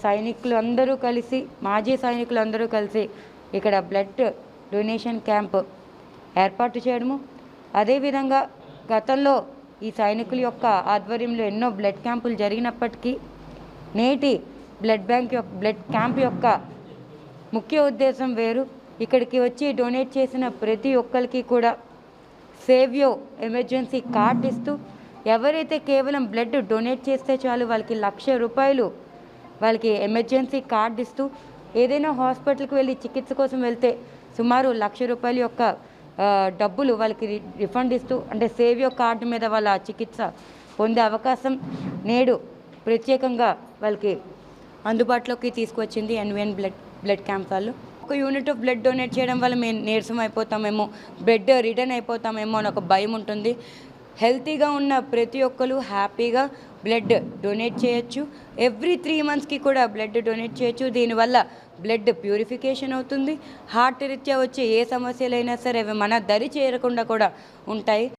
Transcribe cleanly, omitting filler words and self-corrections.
సైనికులు అందరూ కలిసి మాజీ సైనికులు అందరూ కలిసి ఇక్కడ బ్లడ్ డొనేషన్ క్యాంప్ ఏర్పాటు చేయడము, అదేవిధంగా గతంలో ఈ సైనికుల యొక్క ఆధ్వర్యంలో ఎన్నో బ్లడ్ క్యాంపులు జరిగినప్పటికీ నేటి బ్లడ్ క్యాంప్ యొక్క ముఖ్య ఉద్దేశం వేరు. ఇక్కడికి వచ్చి డొనేట్ చేసిన ప్రతి ఒక్కరికి కూడా సేవ్యో ఎమర్జెన్సీ కార్డు ఇస్తూ, ఎవరైతే కేవలం బ్లడ్ డొనేట్ చేస్తే చాలు వాళ్ళకి ₹1,00,000 వాళ్ళకి ఎమర్జెన్సీ కార్డు ఇస్తూ, ఏదైనా హాస్పిటల్కి వెళ్ళి చికిత్స కోసం వెళ్తే సుమారు ₹1,00,000 యొక్క డబ్బులు వాళ్ళకి రిఫండ్ ఇస్తూ, అంటే సేవ్యో కార్డు మీద వాళ్ళ చికిత్స పొందే అవకాశం నేడు ప్రత్యేకంగా వాళ్ళకి అందుబాటులోకి తీసుకువచ్చింది ఎన్విఎన్ బ్లడ్ క్యాంప్ వాళ్ళు. ఒక యూనిట్ ఆఫ్ బ్లడ్ డొనేట్ చేయడం వల్ల మేము నీరసం అయిపోతామేమో, బ్లడ్ రిటర్న్ అయిపోతామేమో అని ఒక భయం ఉంటుంది. హెల్తీగా ఉన్న ప్రతి ఒక్కరు హ్యాపీగా బ్లడ్ డొనేట్ చేయొచ్చు. ఎవ్రీ 3 monthsకి కూడా బ్లడ్ డొనేట్ చేయొచ్చు. దీనివల్ల బ్లడ్ ప్యూరిఫికేషన్ అవుతుంది. హార్ట్ రీత్యా వచ్చే ఏ సమస్యలైనా సరే అవి మన దరి చేరకుండా కూడా ఉంటాయి.